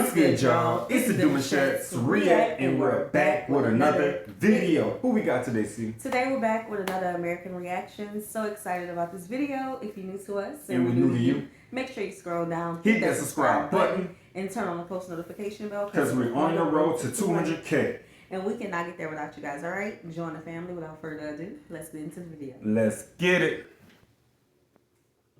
What's good, y'all? It's the Demouchets React, and we're back with another video. Who we got today, C? Today we're back with another American reaction. So excited about this video. If you're new to us and we're new to you, make sure you scroll down, hit that subscribe button, and turn on the post notification bell because we're on the road to 200K. And we cannot get there without you guys, all right? Join the family. Without further ado, let's get into the video. Let's get it.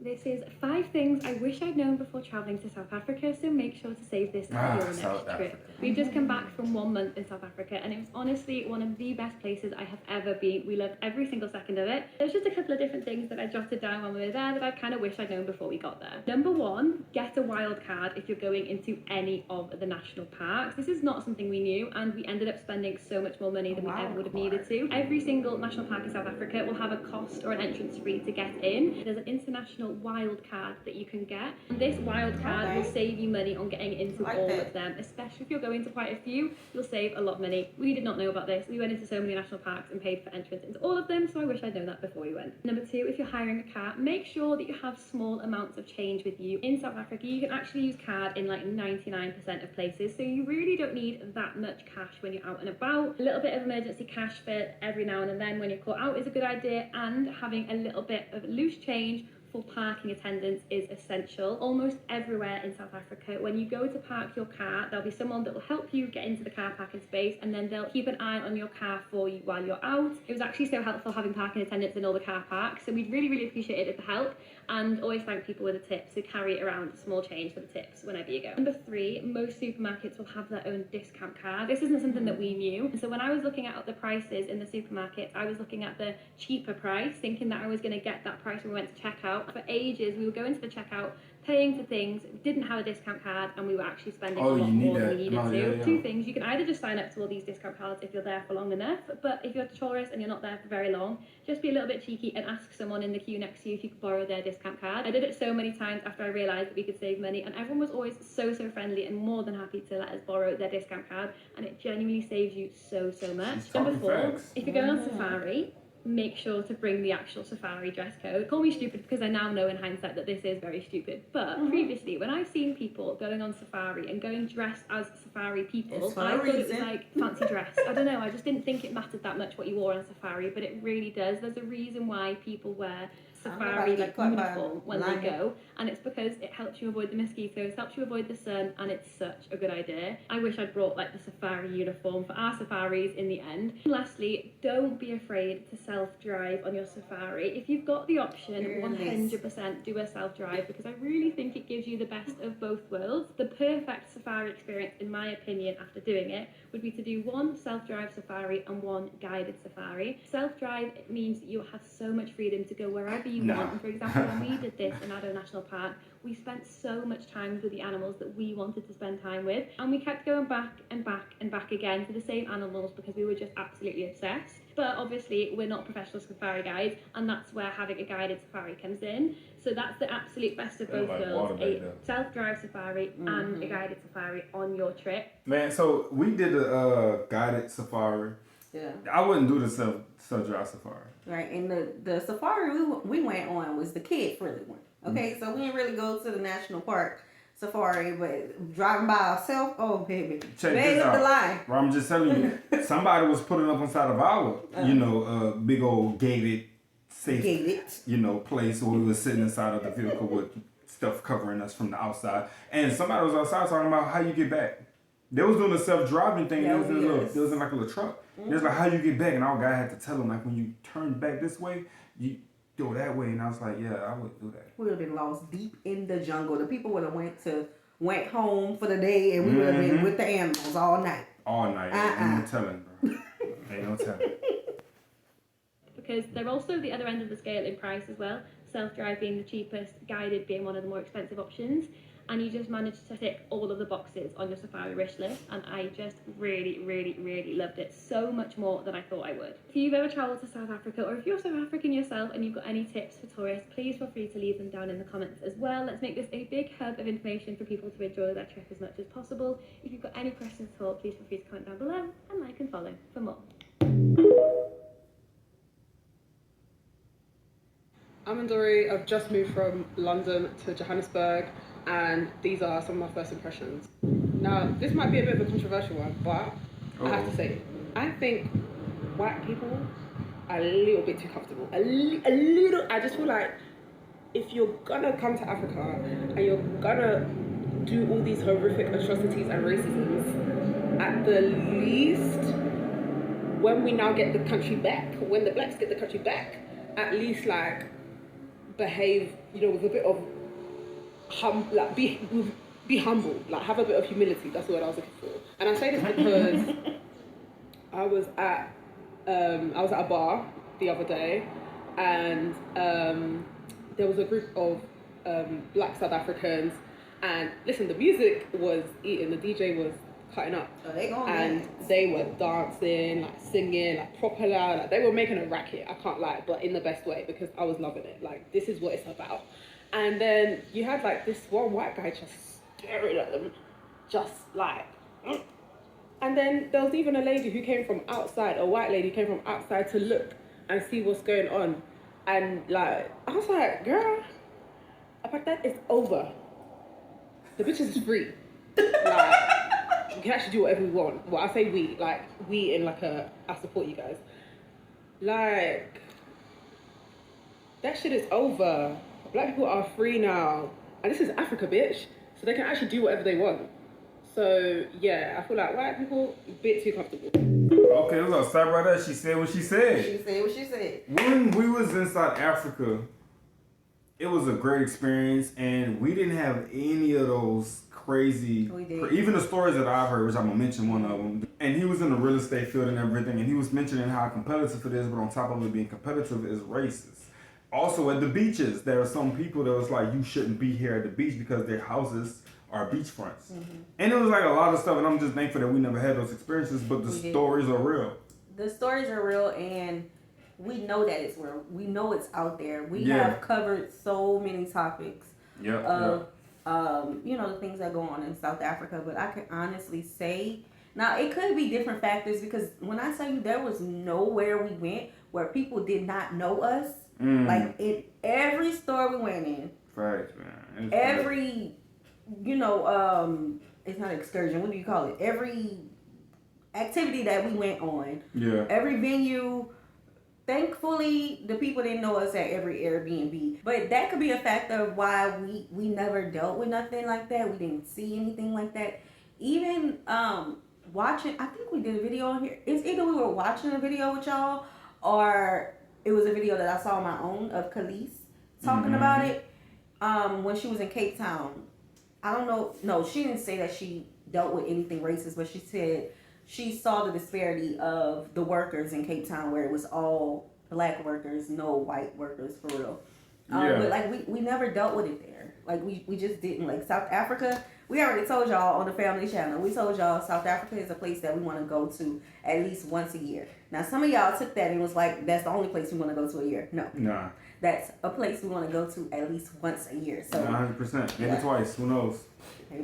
This is 5 things I wish I'd known before travelling to South Africa, so make sure to save this for your next trip. We've just come back from 1 month in South Africa, and it was honestly one of the best places I have ever been. We loved every single second of it. There's just a couple of different things that I jotted down when we were there that I kind of wish I'd known before we got there. Number 1, get a wild card if you're going into any of the national parks. This is not something we knew, and we ended up spending so much more money than we ever would have needed to. Every single national park in South Africa will have a cost or an entrance fee to get in. There's an international wild card that you can get, and this wild card will save you money on getting into all of them, especially if you're going to quite a few. You'll save a lot of money. We did not know about this. We went into so many national parks and paid for entrance into all of them, so I wish I'd known that before we went. Number 2, if you're hiring a car, make sure that you have small amounts of change with you. In South Africa, you can actually use card in like 99% of places, so you really don't need that much cash when you're out and about. A little bit of emergency cash for every now and then when you're caught out is a good idea, and having a little bit of loose change for parking attendance is essential. Almost everywhere in South Africa, when you go to park your car, there'll be someone that will help you get into the car parking space, and then they'll keep an eye on your car for you while you're out. It was actually so helpful having parking attendants in all the car parks, so we'd really appreciated the help, and always thank people with a tip, so carry around small change for the tips whenever you go. Number 3, most supermarkets will have their own discount card. This isn't something that we knew, and so when I was looking at the prices in the supermarket, I was looking at the cheaper price, thinking that I was going to get that price when we went to checkout. For ages, we would go into the checkout, paying for things, didn't have a discount card, and we were actually spending a lot more than we needed to. Yeah. 2 things: you can either just sign up to all these discount cards if you're there for long enough, but if you're a tourist and you're not there for very long, just be a little bit cheeky and ask someone in the queue next to you if you could borrow their discount card. I did it so many times after I realised that we could save money, and everyone was always so friendly and more than happy to let us borrow their discount card, and it genuinely saves you so much. Number 4, if you're going on safari, make sure to bring the actual safari dress code. Call me stupid because I now know in hindsight that this is very stupid, but previously when I've seen people going on safari and going dressed as safari people, I thought it was like fancy dress. I don't know, I just didn't think it mattered that much what you wore on safari, but it really does. There's a reason why people wear safari like uniform when they go, and it's because it helps you avoid the mosquitoes, helps you avoid the sun, and it's such a good idea. I wish I'd brought like the safari uniform for our safaris in the end. And lastly, don't be afraid to self-drive on your safari. If you've got the option, 100% do a self-drive, because I really think it gives you the best of both worlds. The perfect safari experience, in my opinion, after doing it, would be to do 1 self-drive safari and 1 guided safari. Self-drive means that you have so much freedom to go wherever you want. And for example, when we did this in Addo National Park, we spent so much time with the animals that we wanted to spend time with, and we kept going back and back again to the same animals because we were just absolutely obsessed. But obviously we're not professional safari guides, and that's where having a guided safari comes in. So that's the absolute best of both worlds, a self-drive safari and a guided safari on your trip. Man, so we did a guided safari. Yeah. I wouldn't do the self-drive safari. Right, and the safari we went on was the kid-friendly one. Okay, so we didn't really go to the national park safari, but driving by ourselves, oh baby, check this out. The line. Well, I'm just telling you, somebody was putting up inside of our, big old gated, safe, place where we were sitting inside of the vehicle with stuff covering us from the outside, and somebody was outside talking about how you get back. They was doing a self-driving thing. They was in like a little truck. It was like, how you get back? And our guy had to tell him, like, when you turn back this way, you go that way. And I was like, yeah, I would do that. We would have been lost deep in the jungle. The people would have went home for the day, and we would have been with the animals all night. All night. Ain't no telling, bro. Ain't no telling. Because they're also the other end of the scale in price as well. Self-drive being the cheapest, guided being one of the more expensive options. And you just managed to tick all of the boxes on your safari wish list, and I just really loved it, so much more than I thought I would. If you've ever travelled to South Africa, or if you're South African yourself and you've got any tips for tourists, please feel free to leave them down in the comments as well. Let's make this a big hub of information for people to enjoy their trip as much as possible. If you've got any questions at all, please feel free to comment down below, and like and follow for more. I'm Andori. I've just moved from London to Johannesburg, and these are some of my first impressions. Now, this might be a bit of a controversial one, but I have to Uh-oh. say it. I think white people are a little bit too comfortable. A little. I just feel like if you're gonna come to Africa and you're gonna do all these horrific atrocities and racisms, at the least, when we now get the country back, when the blacks get the country back, at least like behave, with a bit of be humble, like have a bit of humility. That's the word I was looking for. And I say this because I was at a bar the other day, and there was a group of black South Africans, and listen, the music was eating, the DJ was cutting up, they were dancing, like singing, like proper loud, like they were making a racket. I can't lie, but in the best way, because I was loving it. Like, this is what it's about. And then you had like this one white guy just staring at them, just like. And then there was even a lady who came from outside, a white lady came from outside to look and see what's going on. And like, I was like, girl, apartheid is over. The bitches is free. Like, we can actually do whatever we want. Well, I say we in like I support you guys. Like, that shit is over. Black people are free now. And this is Africa, bitch. So they can actually do whatever they want. So, yeah, I feel like white people, a bit too comfortable. Okay, we're gonna stop right there. She said what she said. She said what she said. When we was in South Africa, it was a great experience, and we didn't have any of those crazy, even the stories that I've heard, which I'm gonna mention one of them. And he was in the real estate field and everything, and he was mentioning how competitive it is, but on top of it being competitive, is racist. Also at the beaches, there are some people that was like, you shouldn't be here at the beach because their houses are beachfronts. Mm-hmm. And it was like a lot of stuff, and I'm just thankful that we never had those experiences, but the stories are real. The stories are real, and we know that it's real. We know it's out there. We have covered so many topics of the things that go on in South Africa, but I can honestly say, now it could be different factors, because when I tell you there was nowhere we went where people did not know us. Like, in every store we went in, facts, man. every, it's not excursion, what do you call it? Every activity that we went on, every venue, thankfully, the people didn't know us at every Airbnb. But that could be a factor of why we never dealt with nothing like that. We didn't see anything like that. Even watching, I think we did a video on here. It's either we were watching a video with y'all, or it was a video that I saw on my own of Khalees talking about it when she was in Cape Town. I don't know. No, she didn't say that she dealt with anything racist, but she said she saw the disparity of the workers in Cape Town, where it was all black workers, no white workers, for real. But like we never dealt with it there. Like we just didn't. Like South Africa, we already told y'all on the Family Channel. We told y'all South Africa is a place that we want to go to at least once a year. Now some of y'all took that and was like, that's the only place we want to go to a year. No. Nah. That's a place we want to go to at least once a year. So 100%. Maybe twice. Who knows?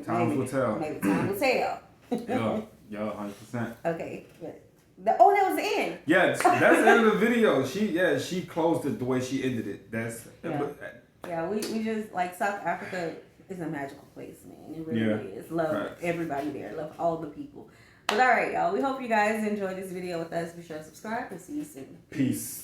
Time will tell. Maybe time will tell. Yeah, 100%. Okay. That was the end. Yeah, that's the end of the video. She closed it the way she ended it. We just, like, South Africa is a magical place, man. It really is. Love everybody there. Love all the people. But all right, y'all. We hope you guys enjoyed this video with us. Be sure to subscribe and see you soon. Peace.